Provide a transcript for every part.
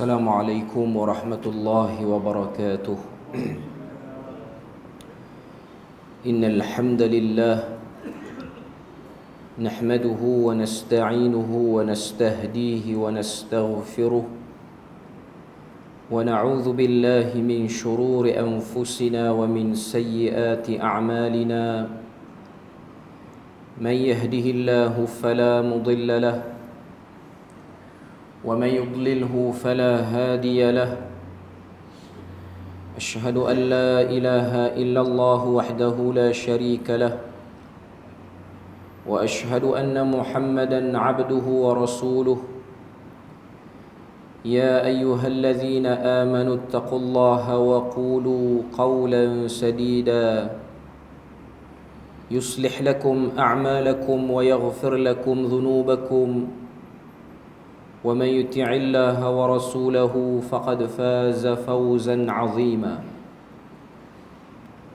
السلام عليكم ورحمة الله وبركاته. إن الحمد لله نحمده ونستعينه ونستهديه ونستغفره ونعوذ بالله من شرور أنفسنا ومن سيئات أعمالنا. من يهده الله فلا مضل له ومن يضلله فلا هادي له. أشهد أن لا إله إلا الله وحده لا شريك له وأشهد أن محمدا عبده ورسوله. يا أيها الذين آمنوا اتقوا الله وقولوا قولا سديدا يصلح لكم أعمالكم ويغفر لكم ذنوبكم ومن يطع الله ورسوله فقد فاز فوزا عظيما.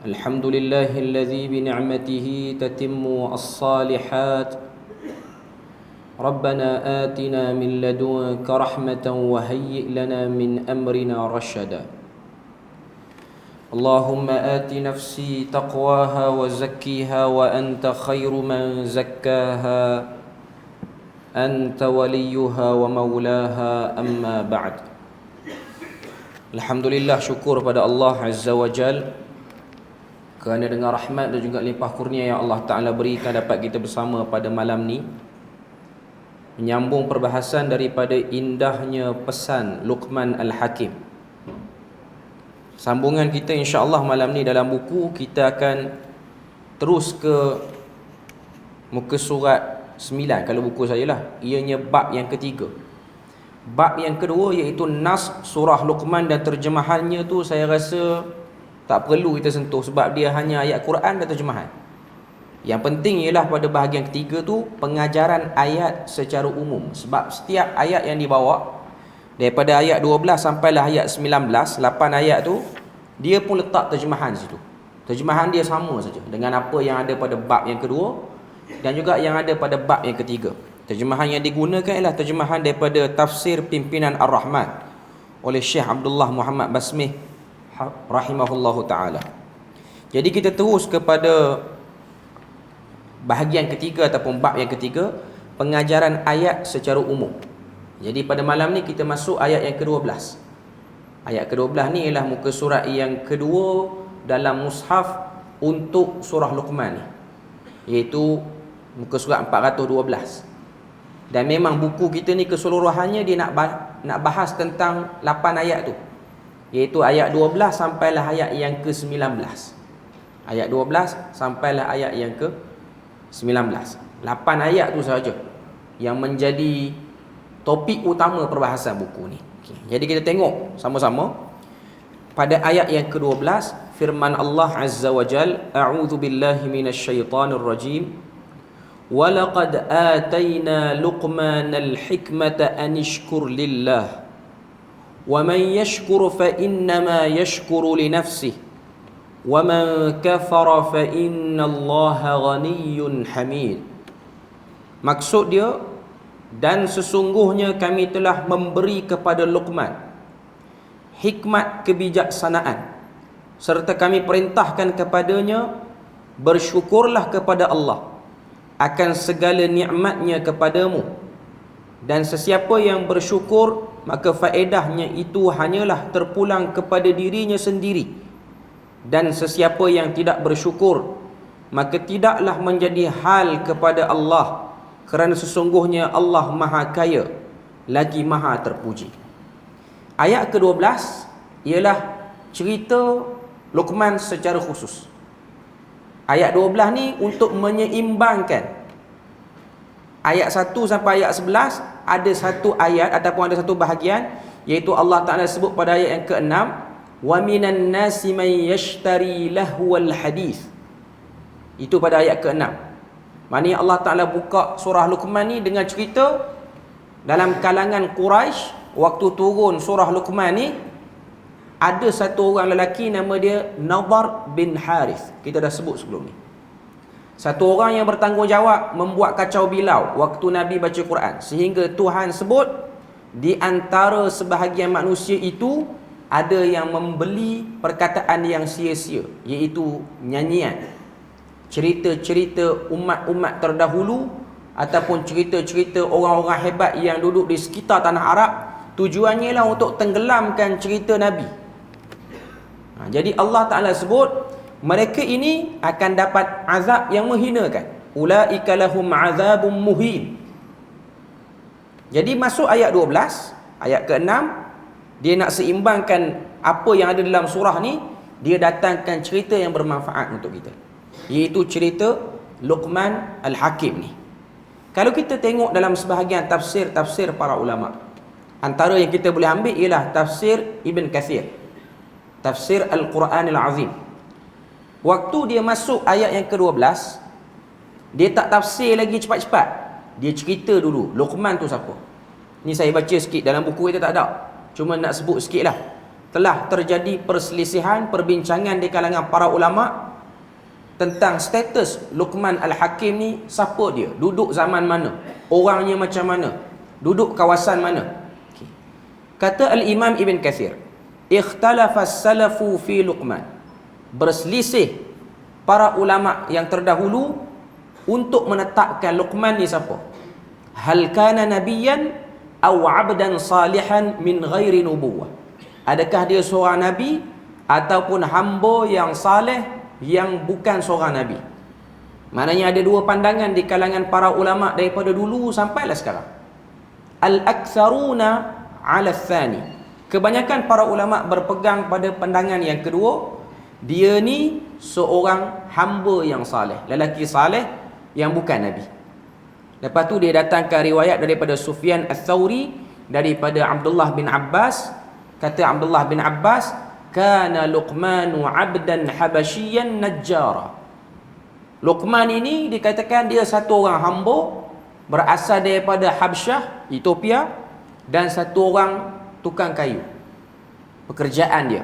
الحمد لله الذي بنعمته تتم الصالحات. ربنا آتنا من لدنك رحمة وهيئ لنا من أمرنا رشدا. اللهم آت نفسي تقواها وزكيها وأنت خير من زكاها أنت وليها ومولاها. أما بعد. Alhamdulillah, syukur pada Allah Azza wa Jal kerana dengan rahmat dan juga limpah kurnia yang Allah Ta'ala berikan dapat kita bersama pada malam ni menyambung perbahasan daripada indahnya pesan Luqman Al-Hakim. Sambungan kita insya-Allah malam ni dalam buku kita akan terus ke muka surat 9 kalau buku saya lah. Ianya bab yang ketiga. Bab yang kedua iaitu Nas surah Luqman dan terjemahannya tu saya rasa tak perlu kita sentuh sebab dia hanya ayat Quran dan terjemahan. Yang penting ialah pada bahagian ketiga tu pengajaran ayat secara umum. Sebab setiap ayat yang dibawa daripada ayat 12 sampailah ayat 19, 8 ayat tu dia pun letak terjemahan situ. Terjemahan dia sama saja dengan apa yang ada pada bab yang kedua dan juga yang ada pada bab yang ketiga. Terjemahan yang digunakan ialah terjemahan daripada Tafsir Pimpinan Ar-Rahman oleh Syekh Abdullah Muhammad Basmih rahimahullahu ta'ala. Jadi kita terus kepada bahagian ketiga ataupun bab yang ketiga, pengajaran ayat secara umum. Jadi pada malam ni kita masuk ayat yang ke-12. Ayat ke-12 ni ialah muka surat yang kedua dalam mushaf untuk surah Luqman ni, iaitu muka surat 412. Dan memang buku kita ni keseluruhannya dia nak bahas tentang 8 ayat tu, iaitu ayat 12 sampailah ayat yang ke-19. Ayat 12 sampailah ayat yang ke-19. 8 ayat tu saja yang menjadi topik utama perbahasan buku ni. Okay. Jadi kita tengok sama-sama pada ayat yang ke-12 firman Allah Azza wa Jal, a'udzu billahi minasyaitonir rajim. وَلَقَدْ آتَيْنَا لُقْمَانَ الْحِكْمَةَ أَنِ اشْكُرْ لِلَّهِ وَمَنْ يَشْكُرْ فَإِنَّمَا يَشْكُرُ لِنَفْسِهِ وَمَنْ كَفَرَ فَإِنَّ اللَّهَ غَنِيٌّ حَمِيدٌ. Maksud dia, dan sesungguhnya kami telah memberi kepada Luqman hikmat kebijaksanaan serta kami perintahkan kepadanya, bersyukurlah kepada Allah akan segala nikmatnya kepadamu, dan sesiapa yang bersyukur maka faedahnya itu hanyalah terpulang kepada dirinya sendiri, dan sesiapa yang tidak bersyukur maka tidaklah menjadi hal kepada Allah, kerana sesungguhnya Allah Maha Kaya lagi Maha Terpuji. Ayat ke-12 ialah cerita Luqman secara khusus. Ayat 12 ni untuk menyeimbangkan ayat 1 sampai ayat 11. Ada satu ayat ataupun ada satu bahagian iaitu Allah Ta'ala sebut pada ayat yang ke-6, wa minan nasi man yashtari lahwal hadith. Itu pada ayat ke-6. Maknanya Allah Ta'ala buka surah Luqman ni dengan cerita dalam kalangan Quraisy waktu turun surah Luqman ni ada satu orang lelaki nama dia Nadhar bin Harith. Kita dah sebut sebelum ni. Satu orang yang bertanggungjawab membuat kacau bilau waktu Nabi baca Quran, sehingga Tuhan sebut di antara sebahagian manusia itu ada yang membeli perkataan yang sia-sia, iaitu nyanyian, cerita-cerita umat-umat terdahulu ataupun cerita-cerita orang-orang hebat yang duduk di sekitar tanah Arab. Tujuannya lah untuk tenggelamkan cerita Nabi. Jadi Allah Ta'ala sebut mereka ini akan dapat azab yang menghinakan. Ulaika lahum azabun muhin. Jadi masuk ayat 12, ayat ke-6, dia nak seimbangkan apa yang ada dalam surah ni. Dia datangkan cerita yang bermanfaat untuk kita, iaitu cerita Luqman Al-Hakim ni. Kalau kita tengok dalam sebahagian tafsir-tafsir para ulama, antara yang kita boleh ambil ialah tafsir Ibn Kathir, tafsir Al-Quran Al-Azim. Waktu dia masuk ayat yang ke-12, dia tak tafsir lagi cepat-cepat. Dia cerita dulu Luqman tu siapa. Ni saya baca sikit, dalam buku kita tak ada, cuma nak sebut sikit lah. Telah terjadi perselisihan, perbincangan di kalangan para ulama tentang status Luqman Al-Hakim ni. Siapa dia, duduk zaman mana, orangnya macam mana, duduk kawasan mana. Kata Al-Imam Ibn Kathir, ikhtalafa salafu fi Luqman, berselisih para ulama yang terdahulu untuk menetapkan Luqman ni siapa. Hal kana nabiyan aw 'abdan salihan min ghairi nubuwah, adakah dia seorang nabi ataupun hamba yang saleh yang bukan seorang nabi. Maknanya ada dua pandangan di kalangan para ulama daripada dulu sampailah sekarang. Al-aktsaruna 'ala ats-tsani, kebanyakan para ulama berpegang pada pandangan yang kedua. Dia ni seorang hamba yang saleh, lelaki saleh yang bukan nabi. Lepas tu dia datangkan riwayat daripada Sufyan Ats-Tsauri, daripada Abdullah bin Abbas. Kata Abdullah bin Abbas, kana Luqmanu 'abdan habasyian najjara. Luqman ini dikatakan dia satu orang hamba berasal daripada Habsyah, Ethiopia, dan satu orang tukang kayu. Pekerjaan dia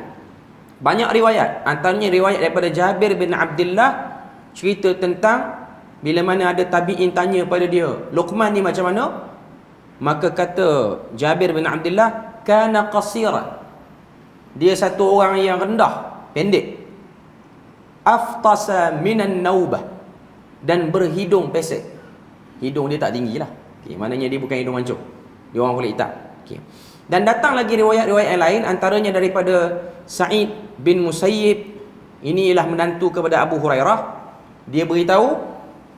banyak riwayat, antaranya riwayat daripada Jabir bin Abdullah, cerita tentang bila mana ada tabi'in tanya pada dia, Luqman ni macam mana? Maka kata Jabir bin Abdullah, kana qasiran, dia satu orang yang rendah, pendek. Aftasa minan naubah, dan berhidung pesek. Hidung dia tak tinggi lah. Maknanya dia bukan hidung mancung, dia orang kulit hitam. Dan datang lagi riwayat-riwayat yang lain, antaranya daripada Sa'id bin Musayyib. Ini ialah menantu kepada Abu Hurairah. Dia beritahu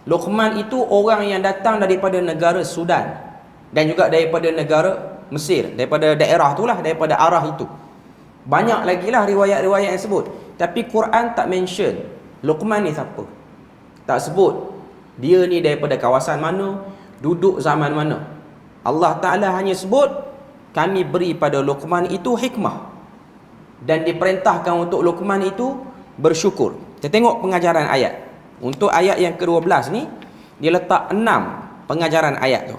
Luqman itu orang yang datang daripada negara Sudan dan juga daripada negara Mesir, daripada daerah itulah, daripada arah itu. Banyak lagi lah riwayat-riwayat yang sebut, tapi Quran tak mention Luqman ni siapa. Tak sebut dia ni daripada kawasan mana, duduk zaman mana. Allah Ta'ala hanya sebut, kami beri pada Luqman itu hikmah, dan diperintahkan untuk Luqman itu bersyukur. Kita tengok pengajaran ayat. Untuk ayat yang ke-12 ni, dia letak 6 pengajaran ayat tu.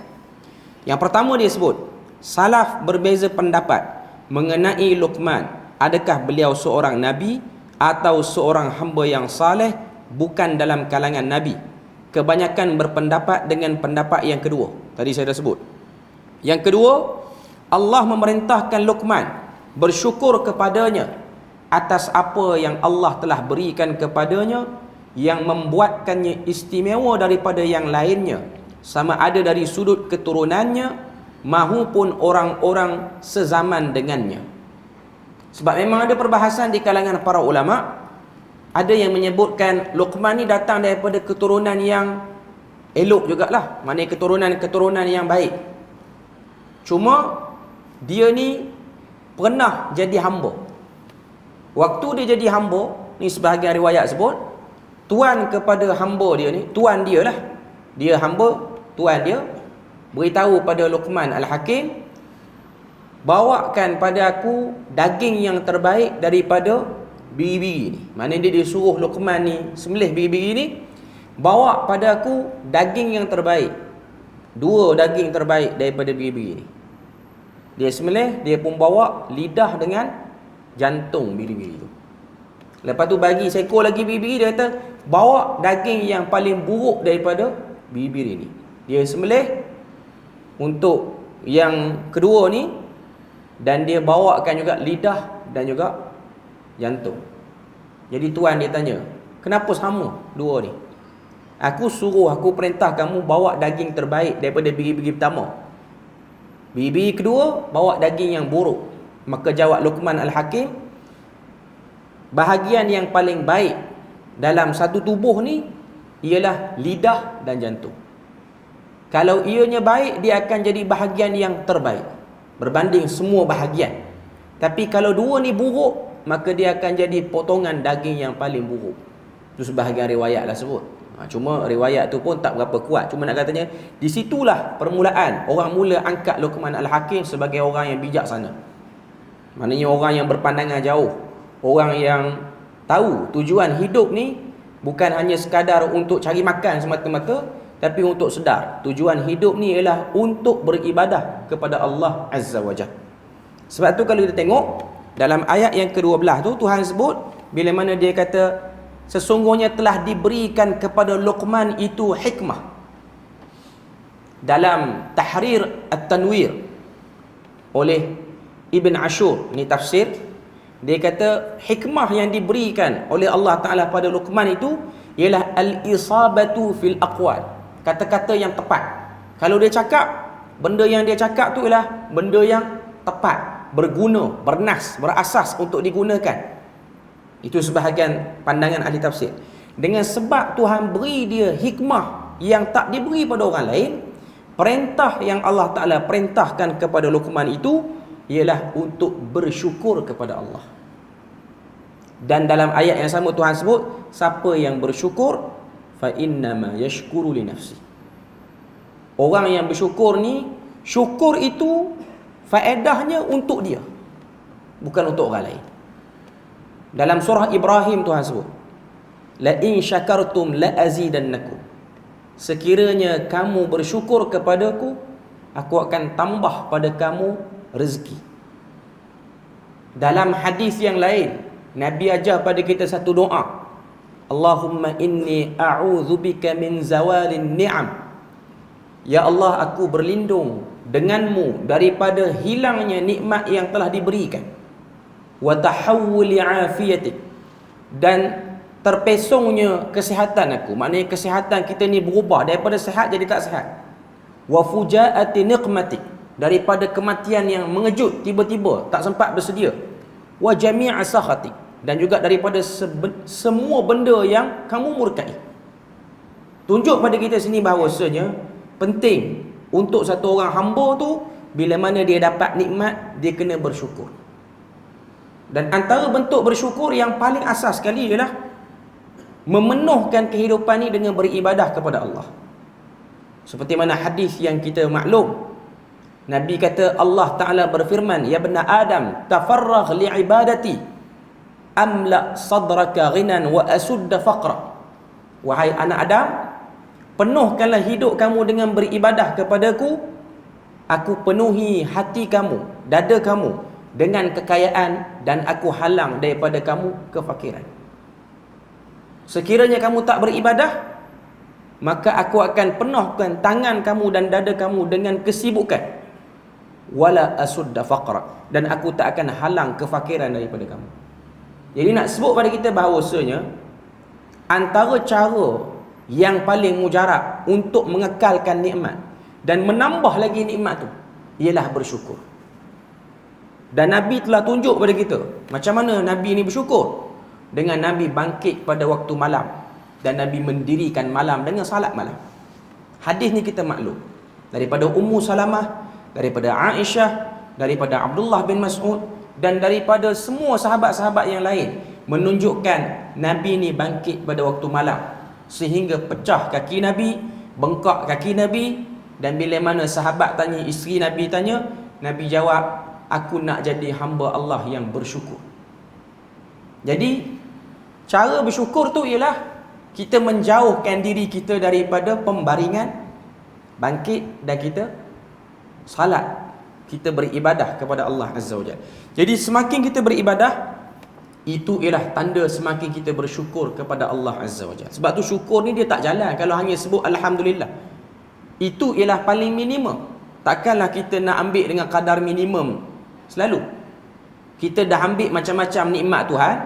Yang pertama dia sebut, salaf berbeza pendapat mengenai Luqman. Adakah beliau seorang nabi atau seorang hamba yang saleh bukan dalam kalangan nabi? Kebanyakan berpendapat dengan pendapat yang kedua. Tadi saya dah sebut. Yang kedua, Allah memerintahkan Luqman bersyukur kepadanya atas apa yang Allah telah berikan kepadanya, yang membuatkannya istimewa daripada yang lainnya, sama ada dari sudut keturunannya mahupun orang-orang sezaman dengannya. Sebab memang ada perbahasan di kalangan para ulama. Ada yang menyebutkan Luqman ni datang daripada keturunan yang elok jugalah, maknanya keturunan-keturunan yang baik. Cuma dia ni pernah jadi hamba. Waktu dia jadi hamba ni, sebahagian riwayat sebut, tuan kepada hamba dia ni, tuan dia lah, dia hamba, tuan dia beritahu pada Luqman Al-Hakim, bawakan pada aku daging yang terbaik daripada biri-biri ni. Maknanya dia suruh Luqman ni sembelih biri-biri ni, bawa pada aku daging yang terbaik, 2 daging terbaik daripada biri-biri ni. Dia sembelih, dia pun bawa lidah dengan jantung biri-biri tu. Lepas tu bagi seekor lagi biri-biri, dia kata bawa daging yang paling buruk daripada biri-biri ni. Dia sembelih untuk yang kedua ni, dan dia bawakan juga lidah dan juga jantung. Jadi tuan dia tanya, kenapa sama dua ni? Aku perintah kamu bawa daging terbaik daripada biri-biri pertama. Biri-biri kedua bawa daging yang buruk. Maka jawab Luqman Al-Hakim, bahagian yang paling baik dalam satu tubuh ni ialah lidah dan jantung. Kalau ianya baik, dia akan jadi bahagian yang terbaik berbanding semua bahagian. Tapi kalau dua ni buruk, maka dia akan jadi potongan daging yang paling buruk. Itu sebahagian riwayat lah sebut. Cuma riwayat tu pun tak berapa kuat. Cuma nak katanya, di situlah permulaan orang mula angkat Luqman Al-Hakim sebagai orang yang bijaksana. Maknanya orang yang berpandangan jauh, orang yang tahu tujuan hidup ni bukan hanya sekadar untuk cari makan semata-mata, tapi untuk sedar tujuan hidup ni ialah untuk beribadah kepada Allah Azza wa Jalla. Sebab tu kalau kita tengok dalam ayat yang ke-12 tu, Tuhan sebut bila mana dia kata sesungguhnya telah diberikan kepada Luqman itu hikmah. Dalam Tahrir At-Tanwir oleh Ibn Ashur, ni tafsir, dia kata hikmah yang diberikan oleh Allah Ta'ala pada Luqman itu ialah al-isabatu fil aqwal, kata-kata yang tepat. Kalau dia cakap, benda yang dia cakap tu ialah benda yang tepat, berguna, bernas, berasas untuk digunakan. Itu sebahagian pandangan ahli tafsir. Dengan sebab Tuhan beri dia hikmah yang tak diberi pada orang lain, perintah yang Allah Ta'ala perintahkan kepada Luqman itu ialah untuk bersyukur kepada Allah. Dan dalam ayat yang sama Tuhan sebut, siapa yang bersyukur fa innama yashkuru li nafsi. Orang yang bersyukur ni, syukur itu faedahnya untuk dia, bukan untuk orang lain. Dalam surah Ibrahim Tuhan sebut, la in syakartum la azidannakum. Sekiranya kamu bersyukur kepadaku, aku akan tambah pada kamu rezeki. Dalam hadis yang lain, Nabi ajar pada kita satu doa, Allahumma inni a'udzubika min zawalin ni'am. Ya Allah, aku berlindung denganmu daripada hilangnya nikmat yang telah diberikan, wa tahawuli afiyatik, dan terpesongnya kesihatan aku. Maknanya kesihatan kita ni berubah daripada sihat jadi tak sihat. Wa fujaati niqmatik, daripada kematian yang mengejut tiba-tiba tak sempat bersedia. Wa jami'a sakhatik, dan juga daripada semua benda yang kamu murkai. Tunjuk pada kita sini bahawasanya penting untuk satu orang hamba tu, bila mana dia dapat nikmat, dia kena bersyukur. Dan antara bentuk bersyukur yang paling asas sekali ialah memenuhkan kehidupan ni dengan beribadah kepada Allah. Seperti mana hadis yang kita maklum, Nabi kata Allah Ta'ala berfirman, ya bani Adam, tafarragh li'ibadati amla sadraka ghinan wa asudda faqra. Wahai anak Adam, penuhkanlah hidup kamu dengan beribadah kepadaku, aku penuhi hati kamu, dada kamu dengan kekayaan, dan aku halang daripada kamu kefakiran. Sekiranya kamu tak beribadah, maka aku akan penuhkan tangan kamu dan dada kamu dengan kesibukan. Wala asudda faqra, dan aku tak akan halang kefakiran daripada kamu. Jadi nak sebut pada kita bahawasanya antara cara yang paling mujarab untuk mengekalkan nikmat dan menambah lagi nikmat tu ialah bersyukur. Dan Nabi telah tunjuk pada kita macam mana Nabi ni bersyukur, dengan Nabi bangkit pada waktu malam dan Nabi mendirikan malam dengan salat malam. Hadis ni kita maklum daripada Ummu Salamah, daripada Aisyah, daripada Abdullah bin Mas'ud, dan daripada semua sahabat-sahabat yang lain, menunjukkan Nabi ni bangkit pada waktu malam sehingga pecah kaki Nabi, bengkak kaki Nabi. Dan bila mana sahabat tanya, isteri Nabi tanya, Nabi jawab, aku nak jadi hamba Allah yang bersyukur. Jadi cara bersyukur tu ialah kita menjauhkan diri kita daripada pembaringan, bangkit dan kita salat, kita beribadah kepada Allah Azza wa Jalla. Jadi semakin kita beribadah, itu ialah tanda semakin kita bersyukur kepada Allah Azza wa Jalla. Sebab tu syukur ni dia tak jalan kalau hanya sebut Alhamdulillah. Itu ialah paling minimum. Takkanlah kita nak ambil dengan kadar minimum selalu. Kita dah ambil macam-macam nikmat Tuhan,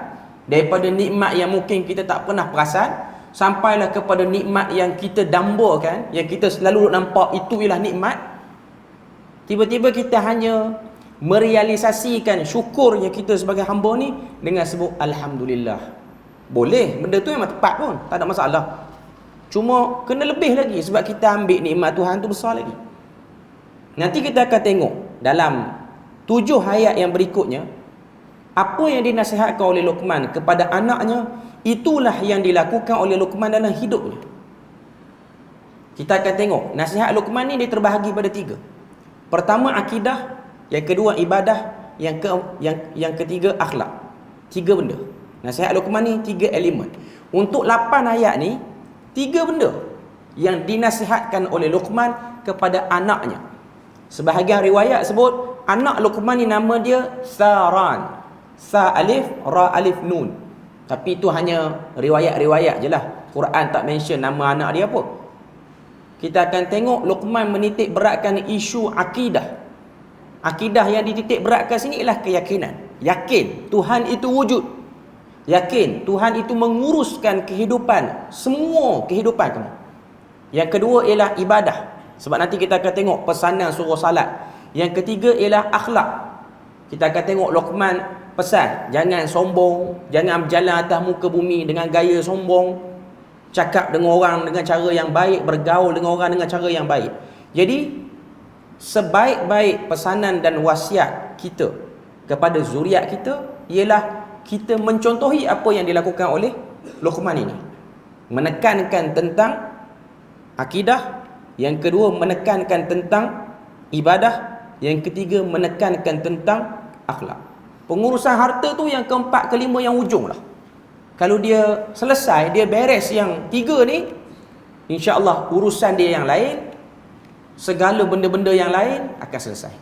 daripada nikmat yang mungkin kita tak pernah perasan, sampailah kepada nikmat yang kita dambakan, yang kita selalu nampak itu ialah nikmat. Tiba-tiba kita hanya merealisasikan syukurnya kita sebagai hamba ni dengan sebut Alhamdulillah. Boleh, benda tu memang tepat pun, tak ada masalah. Cuma kena lebih lagi, sebab kita ambil nikmat Tuhan tu besar lagi. Nanti kita akan tengok dalam 7 ayat yang berikutnya, apa yang dinasihatkan oleh Luqman kepada anaknya, itulah yang dilakukan oleh Luqman dalam hidupnya. Kita akan tengok nasihat Luqman ni dia terbahagi pada 3. Pertama akidah, yang kedua ibadah, yang ketiga akhlak. 3 benda. Nasihat Luqman ni 3 elemen. Untuk 8 ayat ni 3 benda yang dinasihatkan oleh Luqman kepada anaknya. Sebahagian riwayat sebut anak Luqman ni nama dia Saran. Sa alif, ra alif nun. Tapi itu hanya riwayat-riwayat je lah. Quran tak mention nama anak dia apa. Kita akan tengok Luqman menitik beratkan isu akidah. Akidah yang dititik beratkan sini ialah keyakinan. Yakin Tuhan itu wujud. Yakin Tuhan itu menguruskan kehidupan, semua kehidupan kamu. Yang kedua ialah ibadah. Sebab nanti kita akan tengok pesanan suruh salat. Yang ketiga ialah akhlak. Kita akan tengok Luqman pesan, jangan sombong, jangan berjalan atas muka bumi dengan gaya sombong, cakap dengan orang dengan cara yang baik, bergaul dengan orang dengan cara yang baik. Jadi sebaik-baik pesanan dan wasiat kita kepada zuriat kita ialah kita mencontohi apa yang dilakukan oleh Luqman ini. Menekankan tentang akidah, yang kedua menekankan tentang ibadah, yang ketiga menekankan tentang akhlak. Pengurusan harta tu yang keempat, kelima, yang ujung lah. Kalau dia selesai, dia beres yang 3 ni, insya-Allah urusan dia yang lain, segala benda-benda yang lain akan selesai.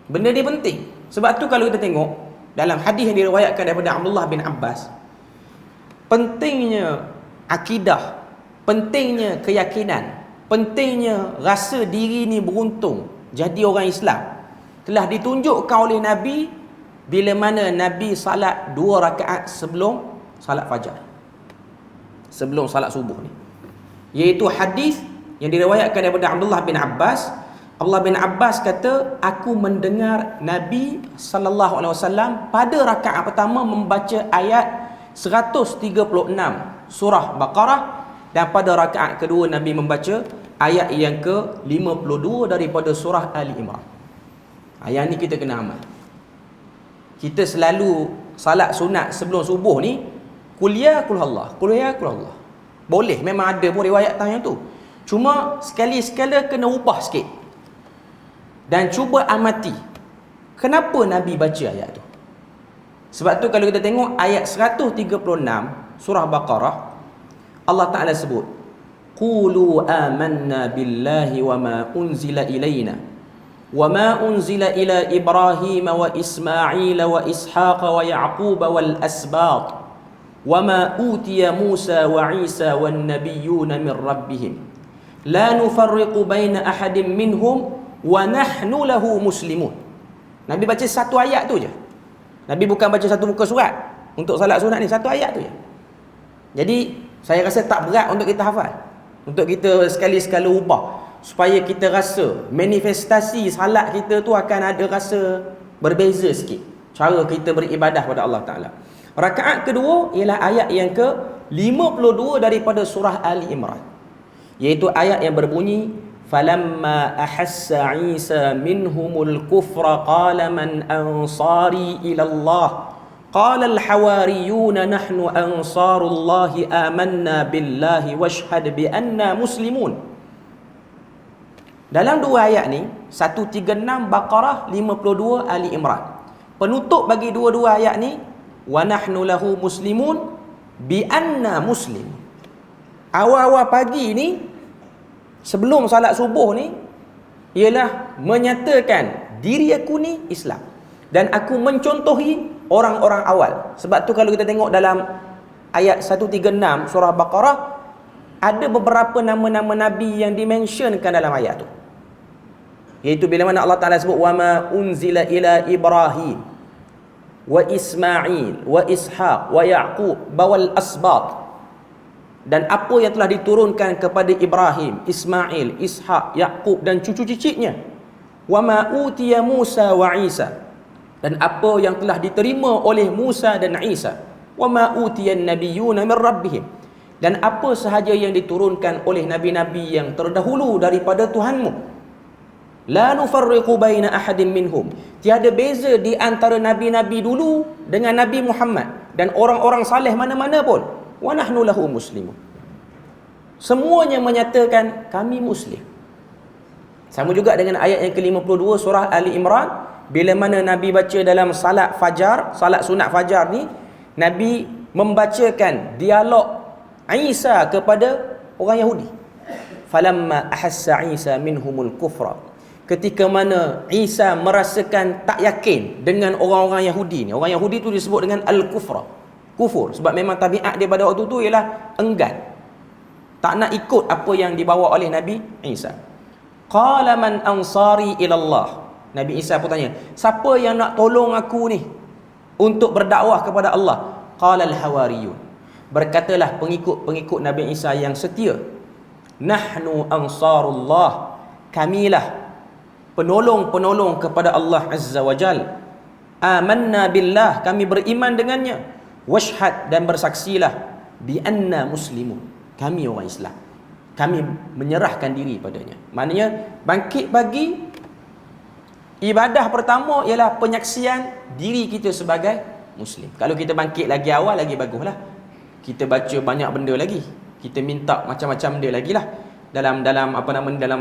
Benda dia penting. Sebab tu kalau kita tengok dalam hadis yang diriwayatkan daripada Abdullah bin Abbas, pentingnya akidah, pentingnya keyakinan, pentingnya rasa diri ni beruntung jadi orang Islam telah ditunjukkan oleh Nabi bila mana Nabi salat 2 rakaat sebelum salat fajar, sebelum salat subuh ni. Iaitu hadis yang diriwayatkan daripada Abdullah bin Abbas. Abdullah bin Abbas kata, aku mendengar Nabi SAW pada rakaat pertama membaca ayat 136 surah Baqarah, dan pada rakaat kedua Nabi membaca ayat yang ke-52 daripada surah Ali Imran. Ayat ni kita kena amal. Kita selalu salat sunat sebelum subuh ni kuliah kulhallah, kuliah kulhallah. Boleh, memang ada pun riwayat tanya tu. Cuma sekali-sekala kena ubah sikit. Dan cuba amati kenapa Nabi baca ayat tu. Sebab tu kalau kita tengok ayat 136 surah Baqarah, Allah Ta'ala sebut, qulu amanna billahi wa ma unzila ilaina وَمَا أُنْزِلَ إِلَى إِبْرَاهِيمَ وَإِسْمَاعِيلَ وَإِسْحَاقَ وَيَعْقُوبَ وَالْأَسْبَاطِ وَمَا أُوتِيَ مُوسَى وَعِيسَى وَالنَّبِيُّونَ مِنْ رَبِّهِمْ لَا نُفَرِّقُ بَيْنَ أَحَدٍ مِّنْهُمْ وَنَحْنُ لَهُ مُسْلِمُونَ. Nabi baca satu ayat tu je. Nabi bukan baca satu muka surat untuk salat sunat ni, satu ayat tu je. Jadi saya rasa tak berat untuk kita hafal, untuk kita sekali-sekala ubah, supaya kita rasa manifestasi salat kita tu akan ada rasa berbeza sikit cara kita beribadah pada Allah Ta'ala. Rakaat kedua ialah ayat yang ke-52 daripada surah Ali Imran, iaitu ayat yang berbunyi, falamma ahassa Isa minhumul kufra qala man ansari ila Allah qala al-hawariyuna nahnu ansarullahi amanna billahi washhad bi anna muslimun. Dalam 2 ayat ni, 136 Baqarah, 52 Ali Imran. Penutup bagi dua-dua ayat ni, wa nahnu lahu muslimun bi anna muslim. Awal-awal pagi ni, sebelum salat subuh ni, ialah menyatakan diri aku ni Islam dan aku mencontohi orang-orang awal. Sebab tu kalau kita tengok dalam ayat 136 surah Baqarah, ada beberapa nama-nama Nabi yang dimentionkan dalam ayat tu. Iaitu bila mana Allah Ta'ala sebut wama unzila ila Ibrahim wa Ismail wa Ishaq wa Ya'qub bawal asbat, dan apa yang telah diturunkan kepada Ibrahim, Ismail, Ishaq, Ya'qub dan cucu cicitnya. Wama utiya Musa wa Isa, dan apa yang telah diterima oleh Musa dan Isa. Wama utiya an-nabiyyuna min rabbihim, dan apa sahaja yang diturunkan oleh nabi-nabi yang terdahulu daripada Tuhanmu. La nufarriqu baina ahadin minhum, tiada beza di antara nabi-nabi dulu dengan Nabi Muhammad dan orang-orang saleh mana-mana pun. Wa nahnu lahu muslimun, semuanya menyatakan kami muslim. Sama juga dengan ayat yang ke-52 surah Ali Imran, bila mana Nabi baca dalam salat fajar, salat sunat fajar ni, Nabi membacakan dialog Isa kepada orang Yahudi. Falamma ahassa Isa minhumul kufra, ketika mana Isa merasakan tak yakin dengan orang-orang Yahudi ni. Orang Yahudi tu disebut dengan al-kufra, kufur, sebab memang tabiat dia pada waktu tu ialah enggan, tak nak ikut apa yang dibawa oleh Nabi Isa. Qala man ansari ilallah, Nabi Isa pun tanya, siapa yang nak tolong aku ni untuk berdakwah kepada Allah? Qala al-hawariyun, berkatalah pengikut-pengikut Nabi Isa yang setia, nahnu ansarullah, kamilah penolong-penolong kepada Allah Azza wa Jal. Amanna billah, kami beriman dengannya. Washhad, dan bersaksilah, bi anna muslimun, kami orang Islam, kami menyerahkan diri padanya. Maknanya bangkit pagi, ibadah pertama ialah penyaksian diri kita sebagai Muslim. Kalau kita bangkit lagi awal, lagi baguslah. Kita baca banyak benda lagi, kita minta macam-macam benda lagi lah dalam dalam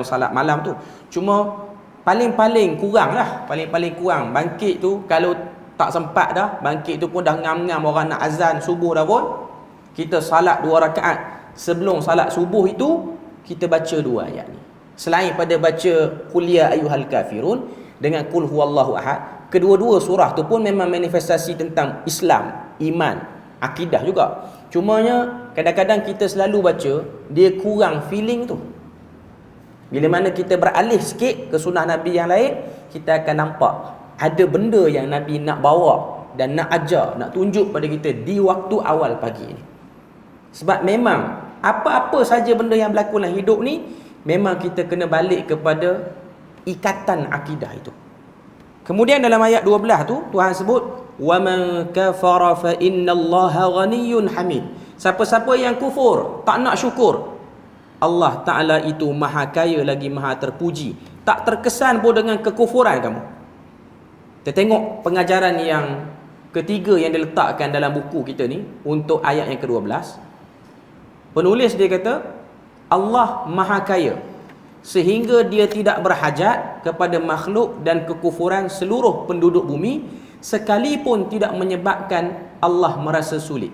salat malam tu. Cuma paling-paling kurang bangkit tu, kalau tak sempat dah, bangkit tu pun dah ngam-ngam orang nak azan subuh dah pun, kita salat 2 rakaat sebelum salat subuh itu, kita baca 2 ayat ni. Selain pada baca qul ya ayyuhal kafirun dengan qul huwallahu ahad, kedua-dua surah tu pun memang manifestasi tentang Islam, iman, akidah juga. Cumanya kadang-kadang kita selalu baca, dia kurang feeling tu. Bila mana kita beralih sikit ke sunnah Nabi yang lain, kita akan nampak ada benda yang Nabi nak bawa dan nak ajar, nak tunjuk pada kita di waktu awal pagi ni. Sebab memang apa-apa saja benda yang berlaku dalam hidup ni, memang kita kena balik kepada ikatan akidah itu. Kemudian dalam ayat 12 tu Tuhan sebut wa man kafara fa innallaha ghaniyyun hamid. Siapa-siapa yang kufur, tak nak syukur, Allah Ta'ala itu maha kaya lagi maha terpuji. Tak terkesan pun dengan kekufuran kamu. Kita tengok pengajaran yang ketiga yang diletakkan dalam buku kita ni untuk ayat yang ke-12. Penulis dia kata Allah maha kaya sehingga dia tidak berhajat kepada makhluk dan kekufuran seluruh penduduk bumi, sekalipun tidak menyebabkan Allah merasa sulit.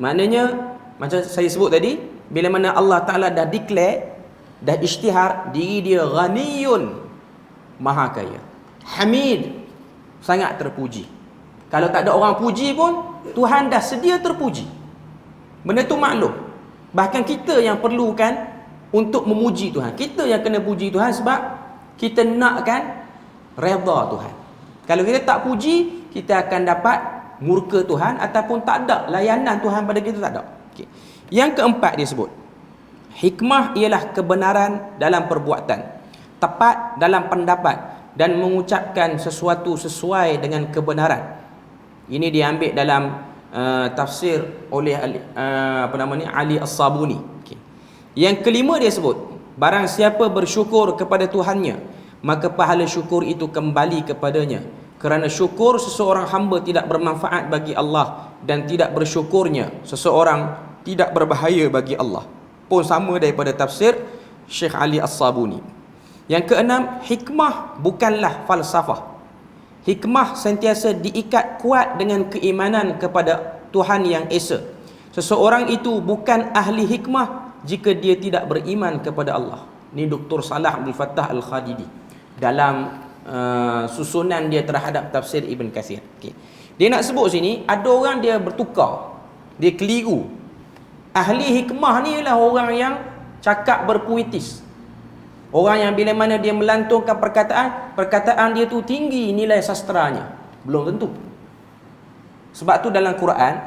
Maknanya macam saya sebut tadi, bila mana Allah Ta'ala dah declare, dah isytihar diri dia ghaniyun, maha kaya, hamid, sangat terpuji. Kalau tak ada orang puji pun, Tuhan dah sedia terpuji. Benda tu maklum. Bahkan kita yang perlukan untuk memuji Tuhan. Kita yang kena puji Tuhan sebab kita nakkan redha Tuhan. Kalau kita tak puji, kita akan dapat murka Tuhan ataupun tak ada layanan Tuhan pada kita, tak ada. Okay. Yang keempat dia sebut, hikmah ialah kebenaran dalam perbuatan, tepat dalam pendapat, dan mengucapkan sesuatu sesuai dengan kebenaran. Ini diambil dalam tafsir oleh Ali As-Sabuni. Okay. Yang kelima dia sebut, barang siapa bersyukur kepada Tuhannya, maka pahala syukur itu kembali kepadanya. Kerana syukur seseorang hamba tidak bermanfaat bagi Allah, dan tidak bersyukurnya seseorang tidak berbahaya bagi Allah. Pun sama daripada tafsir Syekh Ali As-Sabuni. Yang keenam, hikmah bukanlah falsafah. Hikmah sentiasa diikat kuat dengan keimanan kepada Tuhan yang Esa. Seseorang itu bukan ahli hikmah jika dia tidak beriman kepada Allah. Ini Dr. Salah Abdul Fattah Al-Khadidi dalam susunan dia terhadap tafsir Ibn Kathir. Okay. Dia nak sebut sini, ada orang dia bertukar, dia keliru. Ahli hikmah ni ialah orang yang cakap berpuitis. Orang yang bila mana dia melantunkan perkataan dia tu tinggi nilai sastranya. Belum tentu. Sebab tu dalam Quran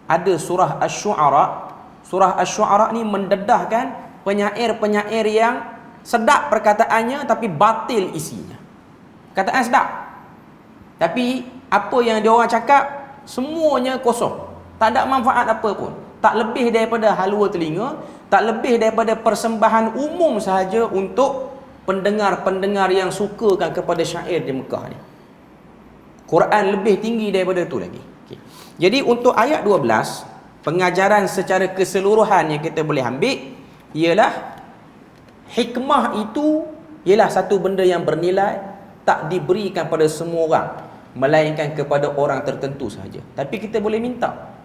ada surah Asy-Syu'ara. Surah Asy-Syu'ara ni mendedahkan penyair-penyair yang sedap perkataannya tapi batil isinya. Perkataan sedap, tapi apa yang dia orang cakap semuanya kosong. Tak ada manfaat apa pun. Tak lebih daripada halua telinga, tak lebih daripada persembahan umum sahaja untuk pendengar-pendengar yang sukakan kepada syair di Mekah ni. Quran lebih tinggi daripada tu lagi. Okay. Jadi untuk ayat 12, pengajaran secara keseluruhan yang kita boleh ambil ialah hikmah itu ialah satu benda yang bernilai, tak diberikan pada semua orang, melainkan kepada orang tertentu sahaja. Tapi kita boleh minta.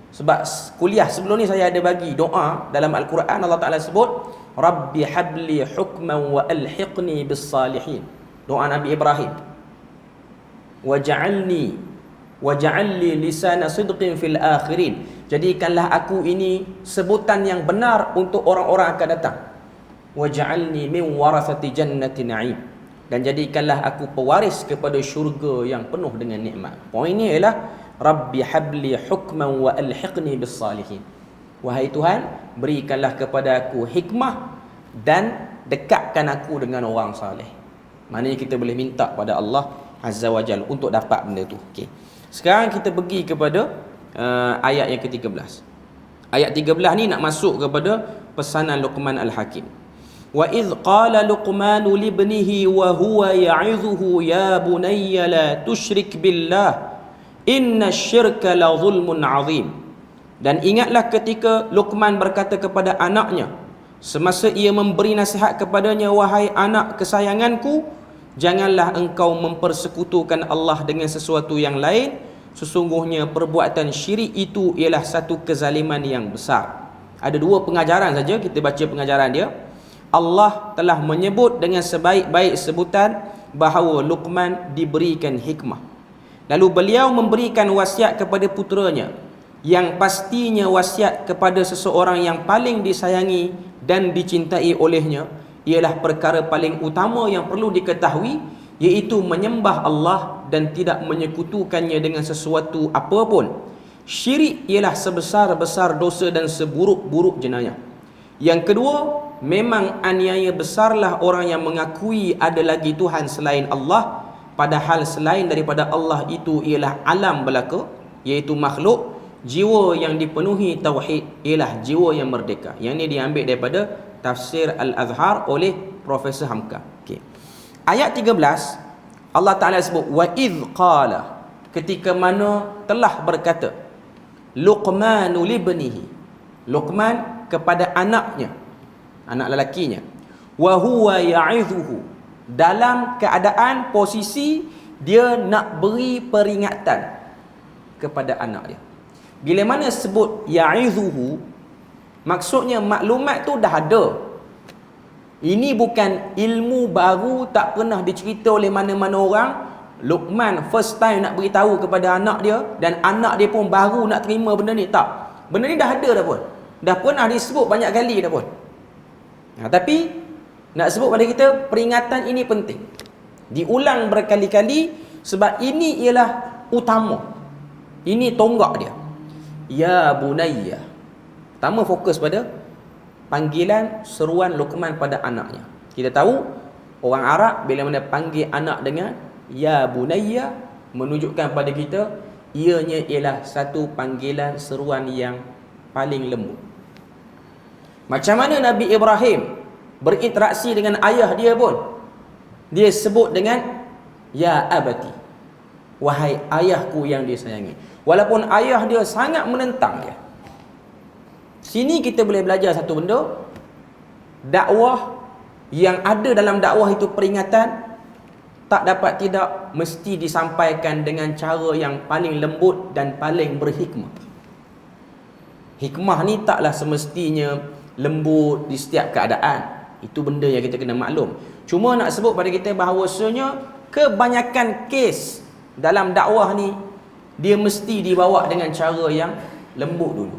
Sebab kuliah sebelum ni saya ada bagi doa dalam Al-Quran. Allah Ta'ala sebut Rabbi habli hukman wa alhiqni bis salihin. Doa Nabi Ibrahim. Waj'alni lisana sidqin fil akhirin. Jadikanlah aku ini sebutan yang benar untuk orang-orang akan datang. Waj'alni min warathati jannati na'im. Dan jadikanlah aku pewaris kepada syurga yang penuh dengan nikmat. Poin ini ialah Rabbi habli hukman wa alhiqni bis salihin. Wahai Tuhan, berikanlah kepada aku hikmah dan dekatkan aku dengan orang saleh. Maknanya kita boleh minta pada Allah Azza wa Jalla untuk dapat benda tu. Okey. Sekarang kita pergi kepada ayat yang ke-13. Ayat 13 ni nak masuk kepada pesanan Luqman Al-Hakim. Wa idh qala Luqmanu libnihi wa huwa ya'idhuhu ya bunayya la tusyrik billah inna syirka la zulmun azim. Dan ingatlah ketika Luqman berkata kepada anaknya semasa ia memberi nasihat kepadanya, wahai anak kesayanganku, janganlah engkau mempersekutukan Allah dengan sesuatu yang lain. Sesungguhnya perbuatan syirik itu ialah satu kezaliman yang besar. Ada dua pengajaran saja, kita baca pengajaran dia. Allah telah menyebut dengan sebaik-baik sebutan bahawa Luqman diberikan hikmah. Lalu beliau memberikan wasiat kepada puteranya, yang pastinya wasiat kepada seseorang yang paling disayangi dan dicintai olehnya ialah perkara paling utama yang perlu diketahui, iaitu menyembah Allah dan tidak menyekutukannya dengan sesuatu apapun. Syirik ialah sebesar-besar dosa dan seburuk-buruk jenayah. Yang kedua, memang aniaya besarlah orang yang mengakui ada lagi Tuhan selain Allah, padahal selain daripada Allah itu ialah alam belaka, iaitu makhluk. Jiwa yang dipenuhi tauhid ialah jiwa yang merdeka. Yang ini diambil daripada tafsir Al-Azhar oleh Profesor Hamka. Okay. Ayat 13 Allah Ta'ala sebut wa idh qala, ketika mana telah berkata Luqmanu libnihi, Luqman kepada anaknya, anak lelakinya, wa huwa ya'idhuhu, dalam keadaan posisi dia nak beri peringatan kepada anak dia. Bila mana sebut ya'idhuhu, maksudnya maklumat tu dah ada. Ini bukan ilmu baru, tak pernah dicerita oleh mana-mana orang. Luqman first time nak beritahu kepada anak dia, dan anak dia pun baru nak terima benda ni. Tak, benda ni dah ada dah pun, dah pernah disebut banyak kali dah pun. Tapi nak sebut pada kita, peringatan ini penting, diulang berkali-kali, sebab ini ialah utama, ini tonggak dia. Ya bunayya, pertama fokus pada panggilan seruan Luqman pada anaknya. Kita tahu orang Arab bila mana panggil anak dengan ya bunayya, menunjukkan pada kita ianya ialah satu panggilan seruan yang paling lembut. Macam mana Nabi Ibrahim berinteraksi dengan ayah dia pun, dia sebut dengan ya abati, wahai ayahku yang dia sayangi, walaupun ayah dia sangat menentang dia. Sini kita boleh belajar satu benda, dakwah yang ada dalam dakwah itu peringatan tak dapat tidak mesti disampaikan dengan cara yang paling lembut dan paling berhikmah. Hikmah ni taklah semestinya lembut di setiap keadaan. Itu benda yang kita kena maklum. Cuma nak sebut pada kita bahawasanya kebanyakan kes dalam dakwah ni dia mesti dibawa dengan cara yang lembut dulu.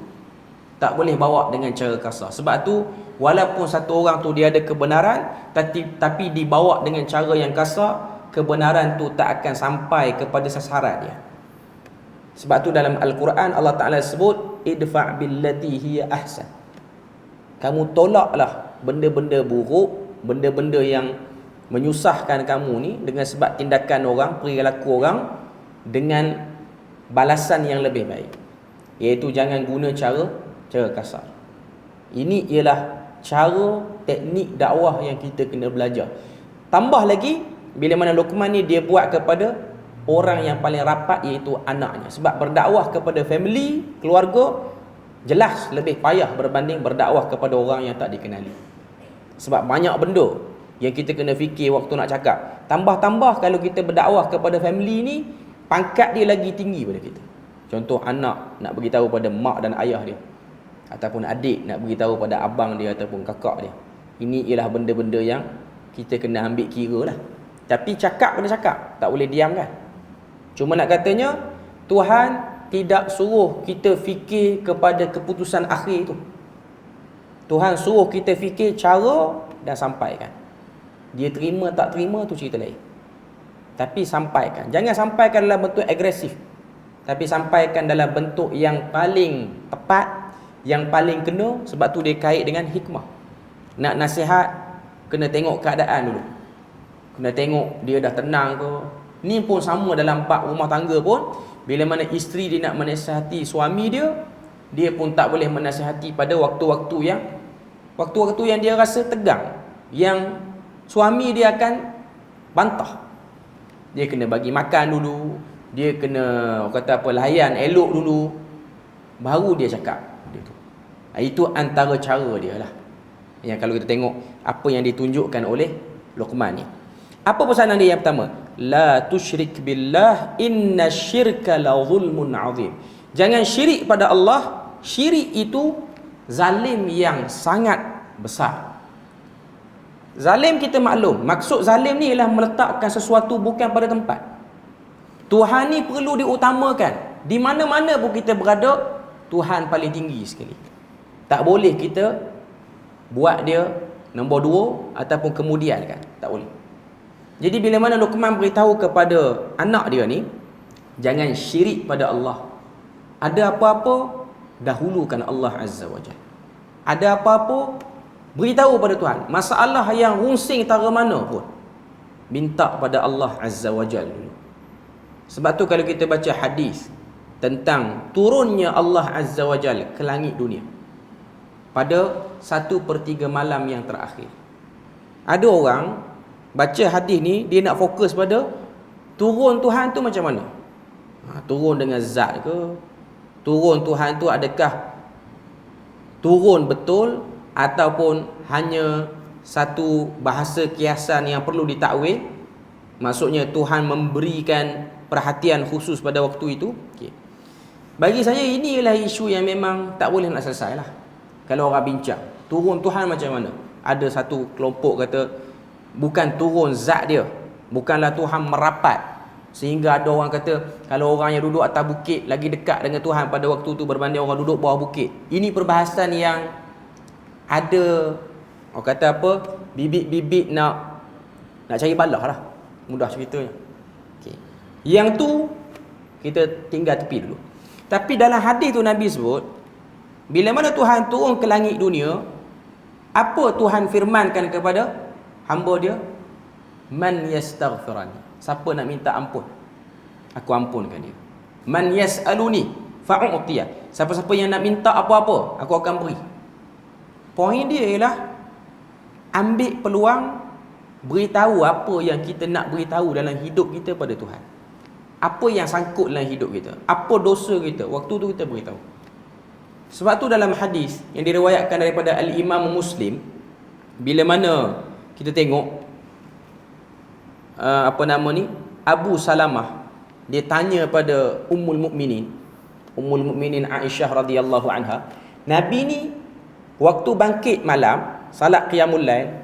Tak boleh bawa dengan cara kasar. Sebab tu walaupun satu orang tu dia ada kebenaran, tapi dibawa dengan cara yang kasar, kebenaran tu tak akan sampai kepada sasaran dia. Sebab tu dalam Al-Quran Allah Ta'ala sebut idfa' billati hiya ahsan. Kamu tolaklah benda-benda buruk, benda-benda yang menyusahkan kamu ni dengan sebab tindakan orang, perilaku orang, dengan balasan yang lebih baik, iaitu jangan guna cara kasar. Ini ialah cara teknik dakwah yang kita kena belajar. Tambah lagi bila mana Luqman ni dia buat kepada orang yang paling rapat, iaitu anaknya. Sebab berdakwah kepada family, keluarga, jelas lebih payah berbanding berdakwah kepada orang yang tak dikenali. Sebab banyak benda yang kita kena fikir waktu nak cakap. Tambah-tambah kalau kita berdakwah kepada family ni, pangkat dia lagi tinggi pada kita. Contoh anak nak beritahu pada mak dan ayah dia, ataupun adik nak beritahu pada abang dia ataupun kakak dia. Ini ialah benda-benda yang kita kena ambil kira lah. Tapi cakap kena cakap, tak boleh diam kan. Cuma nak katanya, Tuhan tidak suruh kita fikir kepada keputusan akhir tu. Tuhan suruh kita fikir cara dan sampaikan. Dia terima tak terima tu cerita lain. Tapi sampaikan. Jangan sampaikan dalam bentuk agresif, tapi sampaikan dalam bentuk yang paling tepat, yang paling kena. Sebab tu dia kait dengan hikmah. Nak nasihat, kena tengok keadaan dulu. Kena tengok dia dah tenang ke. Ni pun sama dalam bab rumah tangga pun. Bila mana isteri dia nak menasihati suami dia, dia pun tak boleh menasihati pada waktu-waktu yang dia rasa tegang, yang suami dia akan bantah. Dia kena bagi makan dulu, dia kena kata apa, layan elok dulu, baru dia cakap dia tu. Itu antara cara dia lah, yang kalau kita tengok apa yang ditunjukkan oleh Luqman ni. Apa pesanan dia yang pertama? La tusyrik billah inna syirka la zulmun azim. Jangan syirik pada Allah. Syirik itu zalim yang sangat besar. Zalim kita maklum, maksud zalim ni ialah meletakkan sesuatu bukan pada tempat. Tuhan ni perlu diutamakan. Di mana-mana pun kita berada, Tuhan paling tinggi sekali. Tak boleh kita buat dia nombor 2 ataupun kemudian kan. Tak boleh. Jadi bila mana Luqman beritahu kepada anak dia ni, jangan syirik pada Allah. Ada apa-apa, dahulukan Allah Azza wa Jalla. Ada apa-apa, beritahu pada Tuhan. Masalah yang rungsing tara mana pun, minta pada Allah Azza wa Jalla dulu. Sebab tu kalau kita baca hadis tentang turunnya Allah Azza wa Jalla ke langit dunia pada 1/3 malam yang terakhir, ada orang baca hadis ni, dia nak fokus pada turun Tuhan tu macam mana. Turun dengan zat ke? Turun Tuhan tu adakah turun betul ataupun hanya satu bahasa kiasan yang perlu ditakwil? Maksudnya Tuhan memberikan perhatian khusus pada waktu itu. Okay. Bagi saya ini ialah isu yang memang tak boleh nak selesai lah. Kalau orang bincang turun Tuhan macam mana, ada satu kelompok kata bukan turun zat dia, bukanlah Tuhan merapat, sehingga ada orang kata kalau orang yang duduk atas bukit lagi dekat dengan Tuhan pada waktu tu berbanding orang duduk bawah bukit. Ini perbahasan yang ada, orang kata apa, bibit-bibit nak cari balah lah, mudah ceritanya. Okay. Yang tu kita tinggal tepi dulu. Tapi dalam hadis tu Nabi sebut, bila mana Tuhan turun ke langit dunia, apa Tuhan firmankan kepada hamba dia? Man yastaghfirani. Siapa nak minta ampun, aku ampunkan dia. Man yas'aluni fa'u'tiyah. Siapa-siapa yang nak minta apa-apa, aku akan beri. Poin dia ialah ambil peluang beritahu apa yang kita nak beritahu dalam hidup kita pada Tuhan. Apa yang sangkut dalam hidup kita, apa dosa kita, waktu tu kita beritahu. Sebab tu dalam hadis yang diriwayatkan daripada Al-Imam Muslim, bila mana kita tengok Abu Salamah, dia tanya pada Ummul Mukminin Aisyah radhiyallahu anha, Nabi ni waktu bangkit malam salat qiyamul lail,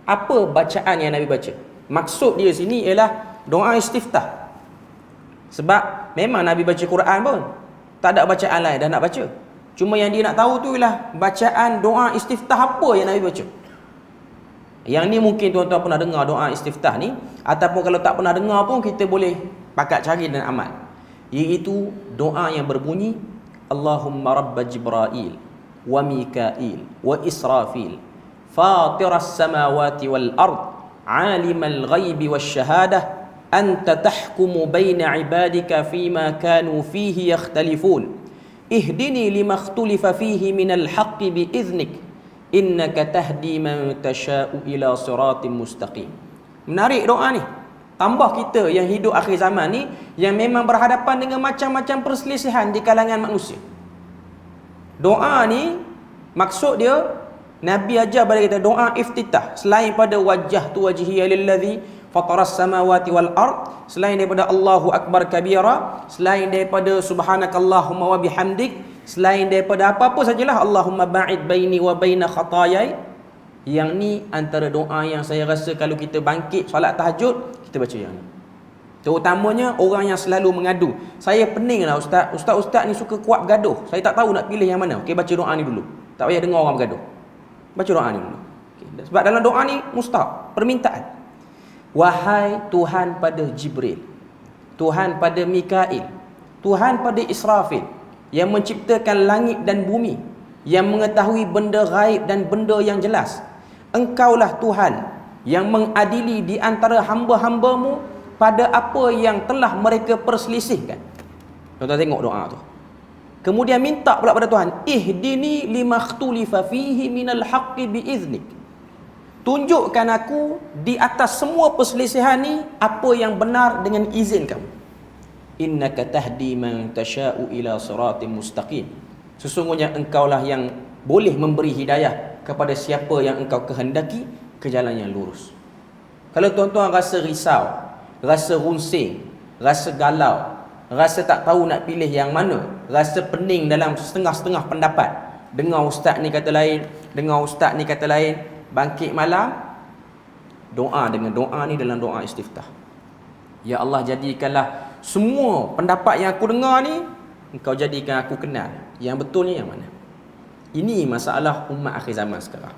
apa bacaan yang Nabi baca? Maksud dia sini ialah doa istiftah. Sebab memang Nabi baca Quran pun tak ada bacaan lain dah nak baca. Cuma yang dia nak tahu tu ialah bacaan doa istiftah apa yang Nabi baca. Yang ni mungkin tuan-tuan pernah dengar doa istiftah ni, ataupun kalau tak pernah dengar pun kita boleh pakat cari dan amal. Iaitu doa yang berbunyi Allahumma rabb Jibril wa Mikail wa Israfil fatiras samawati wal ard alimal ghaibi wasyahadah anta tahkumu baina ibadika fima kanu fihi yakhtalifun ihdini lima ikhtulifa fihi minal haqqi biiznik innaka tahdi man tasha'u ila siratim mustaqim. Menarik doa ni. Tambah kita yang hidup akhir zaman ni yang memang berhadapan dengan macam-macam perselisihan di kalangan manusia. Doa ni maksud dia Nabi ajar pada kita doa iftitah selain pada wajah tu wajhiya lillazi fataras samawati wal ard, selain daripada Allahu akbar kabira, selain daripada subhanakallahumma wa bihamdik, selain daripada apa-apa sajalah Allahumma ba'id baini wa baina khataayai. Yang ni antara doa yang saya rasa kalau kita bangkit solat tahajud kita baca yang ni. Terutamanya orang yang selalu mengadu, saya pening lah ustaz ni suka kuat bergaduh, saya tak tahu nak pilih yang mana. Okey, baca doa ni dulu, tak payah dengar orang bergaduh, baca doa ni dulu. Okay. Sebab dalam doa ni mustahab, permintaan. Wahai Tuhan pada Jibril, Tuhan pada Mikail, Tuhan pada Israfil, yang menciptakan langit dan bumi, yang mengetahui benda gaib dan benda yang jelas. Engkaulah Tuhan yang mengadili di antara hamba-hambamu pada apa yang telah mereka perselisihkan. Tuan-tuan tengok doa tu. Kemudian minta pula pada Tuhan, ihdini lima ikhtulifa fihi minal haqqi biiznik. Tunjukkan aku di atas semua perselisihan ni apa yang benar dengan izin kamu. Innaka tahdi man tasha'u ila siratim mustaqim. Sesungguhnya engkaulah yang boleh memberi hidayah kepada siapa yang engkau kehendaki ke jalan yang lurus. Kalau tuan-tuan rasa risau, rasa runsing, rasa galau, rasa tak tahu nak pilih yang mana, rasa pening dalam setengah-setengah pendapat, dengar ustaz ni kata lain, dengar ustaz ni kata lain, bangkit malam doa dengan doa ni dalam doa istiftah. Ya Allah, jadikanlah semua pendapat yang aku dengar ni engkau jadikan aku kenal yang betulnya yang mana. Ini masalah umat akhir zaman sekarang.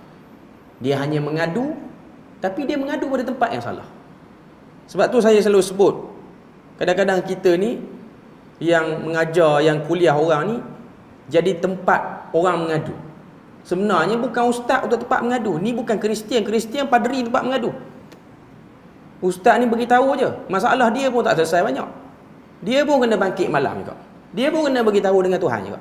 Dia hanya mengadu, tapi dia mengadu pada tempat yang salah. Sebab tu saya selalu sebut, kadang-kadang kita ni yang mengajar, yang kuliah orang ni jadi tempat orang mengadu. Sebenarnya bukan ustaz untuk tempat mengadu. Ni bukan Kristian padri tempat mengadu. Ustaz ni beritahu je, masalah dia pun tak selesai banyak. Dia pun kena bangkit malam juga. Dia pun kena beritahu dengan Tuhan juga.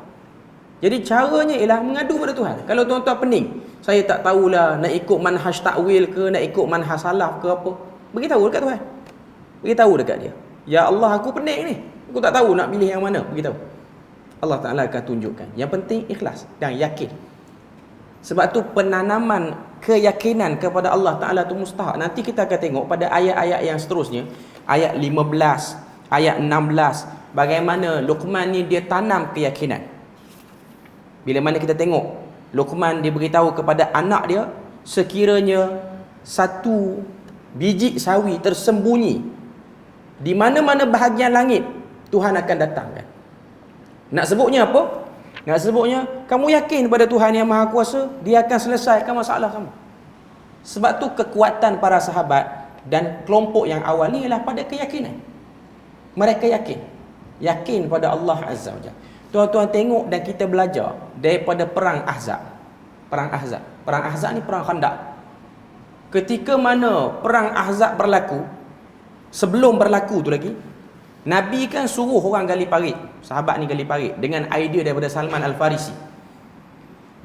Jadi caranya ialah mengadu pada Tuhan. Kalau tuan-tuan pening, saya tak tahulah nak ikut manhaj takwil ke, nak ikut manhaj salaf ke apa, beritahu dekat Tuhan. Beritahu dekat dia. Ya Allah, aku pening ni, aku tak tahu nak pilih yang mana. Beritahu. Allah Ta'ala akan tunjukkan. Yang penting ikhlas dan yakin. Sebab tu penanaman keyakinan kepada Allah Ta'ala tu mustahak. Nanti kita akan tengok pada ayat-ayat yang seterusnya, ayat 15, ayat 16, bagaimana Luqman ni dia tanam keyakinan. Bila mana kita tengok Luqman dia beritahu kepada anak dia, sekiranya satu biji sawi tersembunyi di mana-mana bahagian langit, Tuhan akan datangkan. Nak sebutnya apa? Nak sebutnya kamu yakin pada Tuhan yang Maha Kuasa, dia akan selesaikan masalah kamu. Sebab tu kekuatan para sahabat dan kelompok yang awal ni ialah pada keyakinan. Mereka yakin pada Allah Azza wa Jalla. Tuan-tuan tengok dan kita belajar daripada perang Ahzab. Perang Ahzab ni perang Khandaq. Ketika mana perang Ahzab berlaku, sebelum berlaku tu lagi, Nabi kan suruh orang gali parit. Sahabat ni gali parit dengan idea daripada Salman Al-Farisi.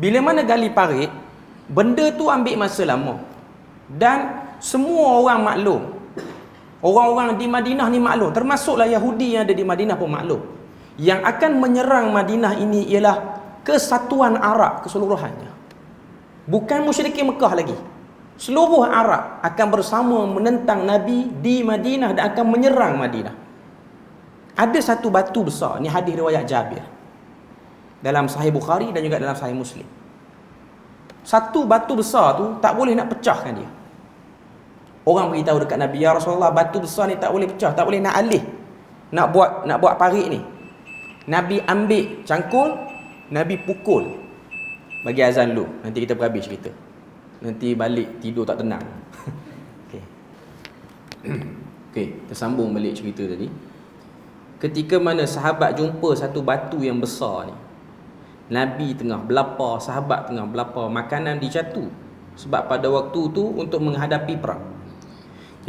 Bila mana gali parit, benda tu ambil masa lama. Dan semua orang maklum. Orang-orang di Madinah ni maklum, termasuklah Yahudi yang ada di Madinah pun maklum. Yang akan menyerang Madinah ini ialah kesatuan Arab keseluruhannya. Bukan musyrikin Mekah lagi. Seluruh Arab akan bersama menentang Nabi di Madinah dan akan menyerang Madinah. Ada satu batu besar, ni hadis riwayat Jabir dalam Sahih Bukhari dan juga dalam Sahih Muslim. Satu batu besar tu tak boleh nak pecahkan dia. Orang beritahu dekat Nabi, ya Rasulullah, batu besar ni tak boleh pecah, tak boleh nak alih, nak buat parit ni. Nabi ambil cangkul, Nabi pukul bagi azan dulu. Nanti kita berhabis cerita. Nanti balik tidur tak tenang. Okey. Okey, kita sambung balik cerita tadi. Ketika mana sahabat jumpa satu batu yang besar ni, Nabi tengah berlapar, sahabat tengah berlapar, makanan dijatuh. Sebab pada waktu tu untuk menghadapi perang.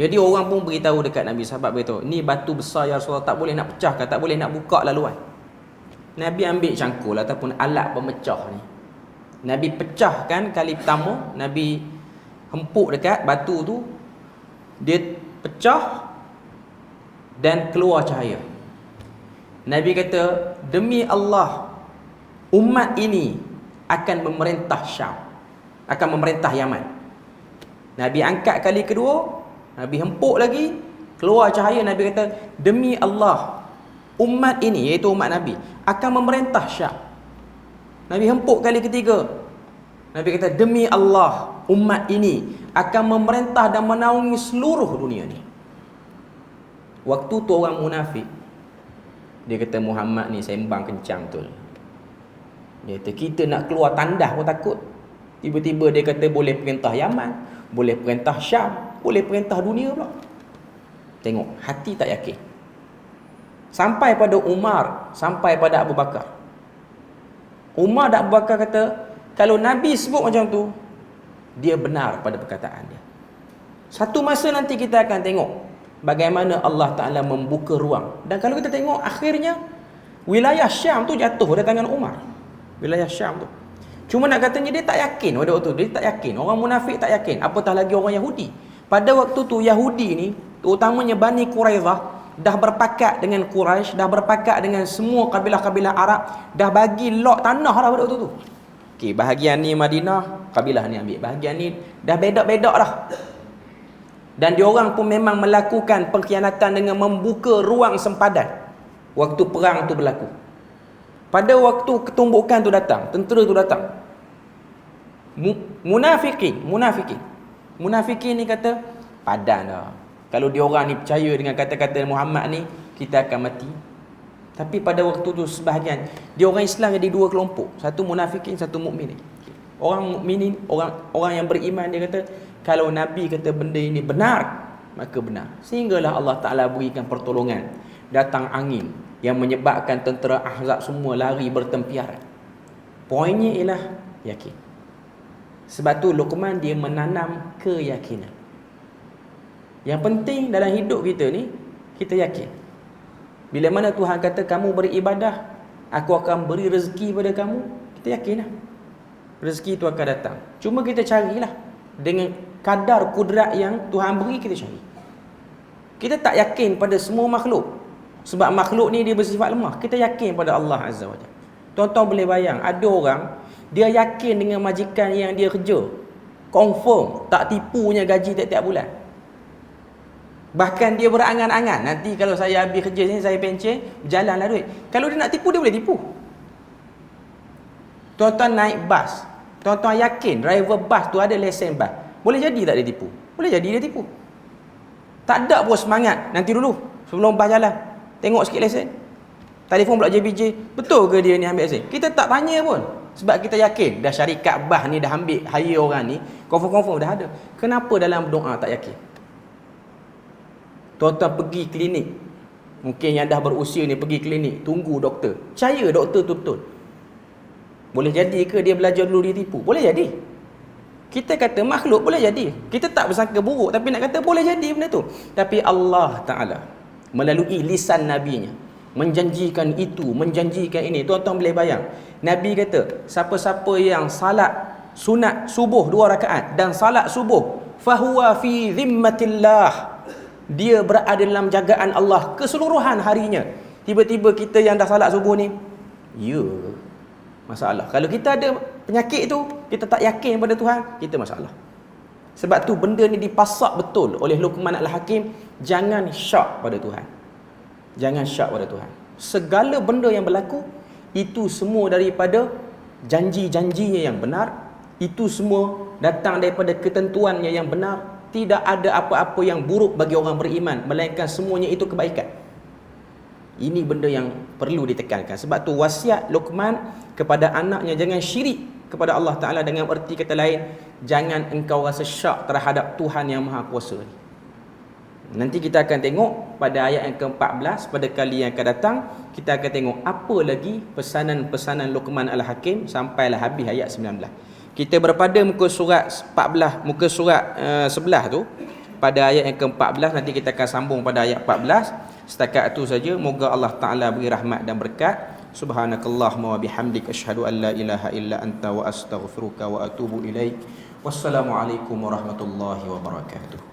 Jadi orang pun beritahu dekat Nabi, sahabat beritahu, ni batu besar ya Rasulullah, tak boleh nak pecahkan, tak boleh nak buka laluan. Nabi ambil cangkul ataupun alat pemecah ni. Nabi pecahkan kali pertama, Nabi hempuk dekat batu tu, dia pecah dan keluar cahaya. Nabi kata, demi Allah, umat ini akan memerintah Syam, akan memerintah Yaman. Nabi angkat kali kedua, Nabi hempuk lagi, keluar cahaya. Nabi kata, demi Allah, umat ini, iaitu umat Nabi, akan memerintah Syam. Nabi hempuk kali ketiga, Nabi kata, demi Allah, umat ini akan memerintah dan menaungi seluruh dunia ni. Waktu tu orang munafik, dia kata, Muhammad ni sembang kencang betul. Dia kata, kita nak keluar tandas pun takut. Tiba-tiba dia kata boleh perintah Yaman, boleh perintah Syam, boleh perintah dunia pula. Tengok, hati tak yakin. Sampai pada Umar, sampai pada Abu Bakar. Umar dan Abu Bakar kata, kalau Nabi sebut macam tu, dia benar pada perkataan dia. Satu masa nanti kita akan tengok bagaimana Allah Ta'ala membuka ruang. Dan kalau kita tengok akhirnya, wilayah Syam tu jatuh pada tangan Umar. Wilayah Syam tu. Cuma nak katanya dia tak yakin pada waktu tu. Dia tak yakin. Orang munafik tak yakin. Apatah lagi orang Yahudi. Pada waktu tu Yahudi ni, terutamanya Bani Quraidah, dah berpakat dengan Quraisy, dah berpakat dengan semua kabilah-kabilah Arab, dah bagi lot tanah dah pada waktu tu. Okey, bahagian ni Madinah, kabilah ni ambil. Bahagian ni dah bedak-bedak dah. Dan diorang pun memang melakukan pengkhianatan dengan membuka ruang sempadan waktu perang tu berlaku. Pada waktu ketumbukan tu datang, tentera tu datang, Munafikin ni kata, padan dah. Kalau diorang ni percaya dengan kata-kata Muhammad ni, kita akan mati. Tapi pada waktu tu sebahagian, diorang Islam jadi dua kelompok. Satu munafikin, satu mukminin. Orang mukminin, orang yang beriman, dia kata, kalau Nabi kata benda ini benar, maka benar. Sehinggalah Allah Ta'ala berikan pertolongan. Datang angin yang menyebabkan tentera Ahzab semua lari bertempiaran. Poinnya ialah yakin. Sebab tu Luqman dia menanam keyakinan. Yang penting dalam hidup kita ni, kita yakin. Bila mana Tuhan kata kamu beribadah, aku akan beri rezeki pada kamu, kita yakinlah rezeki itu akan datang. Cuma kita carilah dengan kadar kudrat yang Tuhan beri, kita cari. Kita tak yakin pada semua makhluk, sebab makhluk ni dia bersifat lemah. Kita yakin pada Allah Azza wa Jalla. Tuan-tuan boleh bayang, ada orang dia yakin dengan majikan yang dia kerja, confirm tak tipunya gaji tiap-tiap bulan. Bahkan dia berangan-angan, nanti kalau saya habis kerja ni, saya pencen, berjalanlah duit. Kalau dia nak tipu, dia boleh tipu. Tuan-tuan naik bas, tuan-tuan yakin driver bas tu ada lesen bas, boleh jadi tak dia tipu? Boleh jadi dia tipu. Tak ada pun semangat, nanti dulu sebelum bas jalan, tengok sikit lesen, telefon pula JBJ, betul ke dia ni ambil lesen? Kita tak tanya pun, sebab kita yakin dah syarikat bas ni dah ambil hire orang ni, confirm dah ada. Kenapa dalam doa tak yakin? Tuan-tuan pergi klinik, mungkin yang dah berusia ni pergi klinik, tunggu doktor, percaya doktor tu betul. Boleh jadi ke dia belajar dulu dia tipu? Boleh jadi. Kita kata makhluk boleh jadi, kita tak bersangka buruk, tapi nak kata boleh jadi benda tu. Tapi Allah Ta'ala melalui lisan Nabi-Nya menjanjikan itu, menjanjikan ini. Tuan-tuan boleh bayang, Nabi kata, siapa-siapa yang salat sunat subuh 2 rakaat dan salat subuh, fahuwa fi zimmatillah, dia berada dalam jagaan Allah keseluruhan harinya. Tiba-tiba kita yang dah salat subuh ni, masalah. Kalau kita ada penyakit tu, kita tak yakin pada Tuhan, kita masalah. Sebab tu benda ni dipasak betul oleh Luqman Al-Hakim, jangan syak pada Tuhan. Jangan syak pada Tuhan. Segala benda yang berlaku, itu semua daripada janji-janjinya yang benar, itu semua datang daripada ketentuannya yang benar. Tidak ada apa-apa yang buruk bagi orang beriman, melainkan semuanya itu kebaikan. Ini benda yang perlu ditekankan. Sebab tu wasiat Luqman kepada anaknya, jangan syirik kepada Allah Ta'ala. Dengan erti kata lain, jangan engkau rasa syak terhadap Tuhan yang Maha Kuasa. Nanti kita akan tengok pada ayat yang ke-14, pada kali yang akan datang, kita akan tengok apa lagi pesanan-pesanan Luqman Al-Hakim sampailah habis ayat 19. Kita berpada muka surat 14, muka surat sebelah tu, pada ayat yang ke-14. Nanti kita akan sambung pada ayat 14. Setakat itu saja. Moga Allah Ta'ala beri rahmat dan berkat. Subhanakallahumma wa bihamdik, asyhadu an la ilaha illa anta wa astaghfiruka wa atubu ilaik. Wassalamualaikum warahmatullahi wabarakatuh.